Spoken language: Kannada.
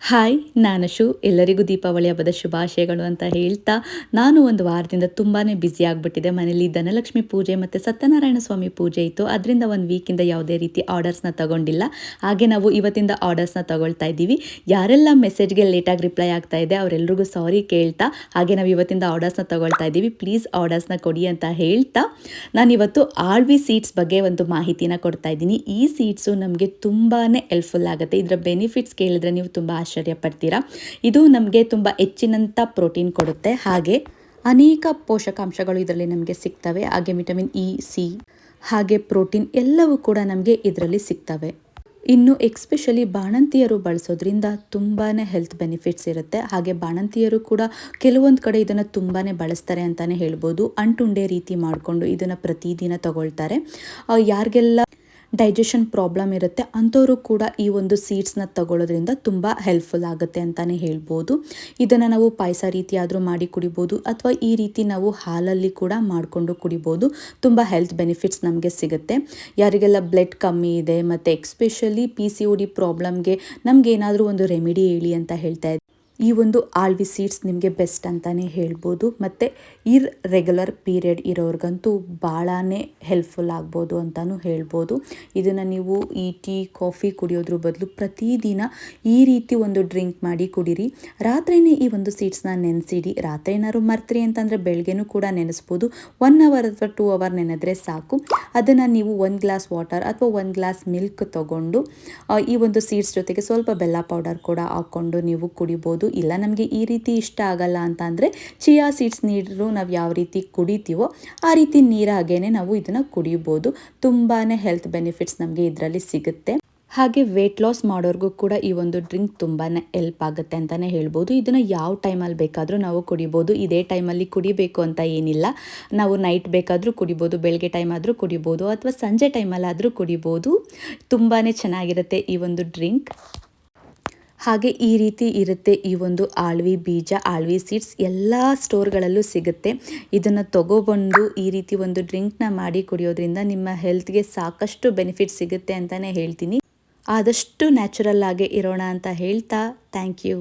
ಹಾಯ್ ನಾನು ಶು ಎಲ್ಲರಿಗೂ ದೀಪಾವಳಿ ಹಬ್ಬದ ಶುಭಾಶಯಗಳು ಅಂತ ಹೇಳ್ತಾ ನಾನು ಒಂದು ವಾರದಿಂದ ತುಂಬಾ ಬ್ಯುಸಿ ಆಗಿಬಿಟ್ಟಿದ್ದೆ. ಮನೇಲಿ ಧನಲಕ್ಷ್ಮಿ ಪೂಜೆ ಮತ್ತು ಸತ್ಯನಾರಾಯಣ ಸ್ವಾಮಿ ಪೂಜೆ ಇತ್ತು. ಅದರಿಂದ ಒಂದು ವೀಕಿಂದ ಯಾವುದೇ ರೀತಿ ಆರ್ಡರ್ಸ್ನ ತಗೊಂಡಿಲ್ಲ. ಹಾಗೆ ನಾವು ಇವತ್ತಿಂದ ಆರ್ಡರ್ಸ್ನ ತಗೊಳ್ತಾ ಇದ್ದೀವಿ. ಯಾರೆಲ್ಲ ಮೆಸೇಜ್ಗೆ ಲೇಟಾಗಿ ರಿಪ್ಲೈ ಆಗ್ತಾ ಇದೆ ಅವರೆಲ್ಲರಿಗೂ ಸಾರಿ ಕೇಳ್ತಾ, ಹಾಗೆ ನಾವು ಇವತ್ತಿಂದ ಆರ್ಡರ್ಸ್ನ ತಗೊಳ್ತಾ ಇದ್ದೀವಿ. ಪ್ಲೀಸ್ ಆರ್ಡರ್ಸ್ನ ಕೊಡಿ ಅಂತ ಹೇಳ್ತಾ ನಾನಿವತ್ತು ಆಳ್ವಿ ಸೀಡ್ಸ್ ಬಗ್ಗೆ ಒಂದು ಮಾಹಿತಿನ ಕೊಡ್ತಾ ಇದ್ದೀನಿ. ಈ ಸೀಡ್ಸು ನಮಗೆ ತುಂಬಾ ಹೆಲ್ಪ್ಫುಲ್ ಆಗುತ್ತೆ. ಇದರ ಬೆನಿಫಿಟ್ಸ್ ಕೇಳಿದ್ರೆ ನೀವು ತುಂಬ ಆಶ್ಚರ್ಯ ಪಡ್ತೀರಾ. ಇದು ನಮಗೆ ತುಂಬ ಹೆಚ್ಚಿನಂಥ ಪ್ರೋಟೀನ್ ಕೊಡುತ್ತೆ. ಹಾಗೆ ಅನೇಕ ಪೋಷಕಾಂಶಗಳು ಇದರಲ್ಲಿ ನಮಗೆ ಸಿಗ್ತವೆ. ಹಾಗೆ ವಿಟಮಿನ್ ಇ, ಸಿ ಹಾಗೆ ಪ್ರೋಟೀನ್ ಎಲ್ಲವೂ ಕೂಡ ನಮಗೆ ಇದರಲ್ಲಿ ಸಿಗ್ತವೆ. ಇನ್ನು ಎಕ್ಸ್ಪೆಷಲಿ ಬಾಣಂತಿಯರು ಬಳಸೋದ್ರಿಂದ ತುಂಬಾ ಹೆಲ್ತ್ ಬೆನಿಫಿಟ್ಸ್ ಇರುತ್ತೆ. ಹಾಗೆ ಬಾಣಂತಿಯರು ಕೂಡ ಕೆಲವೊಂದು ಕಡೆ ಇದನ್ನು ತುಂಬಾ ಬಳಸ್ತಾರೆ ಅಂತಲೇ ಹೇಳ್ಬೋದು. ಅಂಟುಂಡೆ ರೀತಿ ಮಾಡಿಕೊಂಡು ಇದನ್ನು ಪ್ರತಿದಿನ ತಗೊಳ್ತಾರೆ. ಯಾರಿಗೆಲ್ಲ ಡೈಜೆಷನ್ ಪ್ರಾಬ್ಲಮ್ ಇರುತ್ತೆ ಅಂಥವರು ಕೂಡ ಈ ಒಂದು ಸೀಡ್ಸ್ನ ತಗೊಳ್ಳೋದ್ರಿಂದ ತುಂಬ ಹೆಲ್ಪ್ಫುಲ್ ಆಗುತ್ತೆ ಅಂತಲೇ ಹೇಳ್ಬೋದು. ಇದನ್ನು ನಾವು ಪಾಯಸ ರೀತಿ ಆದರೂ ಮಾಡಿ ಕುಡಿಬೋದು, ಅಥವಾ ಈ ರೀತಿ ನಾವು ಹಾಲಲ್ಲಿ ಕೂಡ ಮಾಡಿಕೊಂಡು ಕುಡಿಬೋದು. ತುಂಬ ಹೆಲ್ತ್ ಬೆನಿಫಿಟ್ಸ್ ನಮಗೆ ಸಿಗುತ್ತೆ. ಯಾರಿಗೆಲ್ಲ ಬ್ಲಡ್ ಕಮ್ಮಿ ಇದೆ ಮತ್ತು ಎಕ್ಸ್ಪೆಷಲಿ PCOD ಪ್ರಾಬ್ಲಮ್ಗೆ ನಮಗೇನಾದರೂ ಒಂದು ರೆಮಿಡಿ ಹೇಳಿ ಅಂತ ಹೇಳ್ತಾ ಇದ್ದೆ. ಈ ಒಂದು ಆಳ್ವಿ ಸೀಡ್ಸ್ ನಿಮಗೆ ಬೆಸ್ಟ್ ಅಂತಲೇ ಹೇಳ್ಬೋದು. ಮತ್ತು ರೆಗ್ಯುಲರ್ ಪೀರಿಯಡ್ ಇರೋರಿಗಂತೂ ಭಾಳನೇ ಹೆಲ್ಪ್ಫುಲ್ ಆಗ್ಬೋದು ಅಂತಲೂ ಹೇಳ್ಬೋದು. ಇದನ್ನು ನೀವು ಈ ಟೀ ಕಾಫಿ ಕುಡಿಯೋದ್ರ ಬದಲು ಪ್ರತಿದಿನ ಈ ರೀತಿ ಒಂದು ಡ್ರಿಂಕ್ ಮಾಡಿ ಕುಡೀರಿ. ರಾತ್ರಿಯೇ ಈ ಒಂದು ಸೀಡ್ಸ್ನ ನೆನೆಸಿಡಿ. ರಾತ್ರಿ ಏನಾದ್ರು ಮರ್ತ್ರಿ ಅಂತಂದರೆ ಬೆಳಗ್ಗೆನೂ ಕೂಡ ನೆನೆಸ್ಬೋದು. 1 ಅವರ್ ಅಥವಾ 2 ಅವರ್ ನೆನೆದ್ರೆ ಸಾಕು. ಅದನ್ನು ನೀವು 1 ಗ್ಲಾಸ್ ವಾಟರ್ ಅಥವಾ 1 ಗ್ಲಾಸ್ ಮಿಲ್ಕ್ ತೊಗೊಂಡು ಈ ಒಂದು ಸೀಡ್ಸ್ ಜೊತೆಗೆ ಸ್ವಲ್ಪ ಬೆಲ್ಲ ಪೌಡರ್ ಕೂಡ ಹಾಕ್ಕೊಂಡು ನೀವು ಕುಡಿಬೋದು. ಇಲ್ಲ ನಮಗೆ ಈ ರೀತಿ ಇಷ್ಟ ಆಗಲ್ಲ ಅಂತ ಅಂದರೆ ಚಿಯಾ ಸೀಡ್ಸ್ ನೀರು ನಾವು ಯಾವ ರೀತಿ ಕುಡಿತೀವೋ ಆ ರೀತಿ ನೀರಾಗೇನೆ ನಾವು ಇದನ್ನು ಕುಡಿಬೋದು. ತುಂಬಾ ಹೆಲ್ತ್ ಬೆನಿಫಿಟ್ಸ್ ನಮಗೆ ಇದರಲ್ಲಿ ಸಿಗುತ್ತೆ. ಹಾಗೆ ವೆಯ್ಟ್ ಲಾಸ್ ಮಾಡೋರ್ಗೂ ಕೂಡ ಈ ಒಂದು ಡ್ರಿಂಕ್ ತುಂಬಾ ಹೆಲ್ಪ್ ಆಗುತ್ತೆ ಅಂತಲೇ ಹೇಳ್ಬೋದು. ಇದನ್ನು ಯಾವ ಟೈಮಲ್ಲಿ ಬೇಕಾದರೂ ನಾವು ಕುಡಿಬೋದು. ಇದೇ ಟೈಮಲ್ಲಿ ಕುಡಿಬೇಕು ಅಂತ ಏನಿಲ್ಲ. ನಾವು ನೈಟ್ ಬೇಕಾದರೂ ಕುಡಿಬೋದು, ಬೆಳಗ್ಗೆ ಟೈಮ್ ಆದರೂ ಕುಡಿಬೋದು, ಅಥವಾ ಸಂಜೆ ಟೈಮಲ್ಲಾದರೂ ಕುಡಿಬೋದು. ತುಂಬಾ ಚೆನ್ನಾಗಿರುತ್ತೆ ಈ ಒಂದು ಡ್ರಿಂಕ್. ಹಾಗೆ ಈ ರೀತಿ ಇರುತ್ತೆ ಈ ಒಂದು ಆಳ್ವಿ ಬೀಜ, ಆಳ್ವಿ ಸೀಡ್ಸ್ ಎಲ್ಲ ಸ್ಟೋರ್ಗಳಲ್ಲೂ ಸಿಗುತ್ತೆ. ಇದನ್ನು ತಗೊಬಂದು ಈ ರೀತಿ ಒಂದು ಡ್ರಿಂಕ್ನ ಮಾಡಿ ಕುಡಿಯೋದ್ರಿಂದ ನಿಮ್ಮ ಹೆಲ್ತ್ಗೆ ಸಾಕಷ್ಟು ಬೆನಿಫಿಟ್ ಸಿಗುತ್ತೆ ಅಂತಲೇ ಹೇಳ್ತೀನಿ. ಆದಷ್ಟು ನ್ಯಾಚುರಲ್ ಆಗಿ ಇರೋಣ ಅಂತ ಹೇಳ್ತಾ ಥ್ಯಾಂಕ್ ಯು.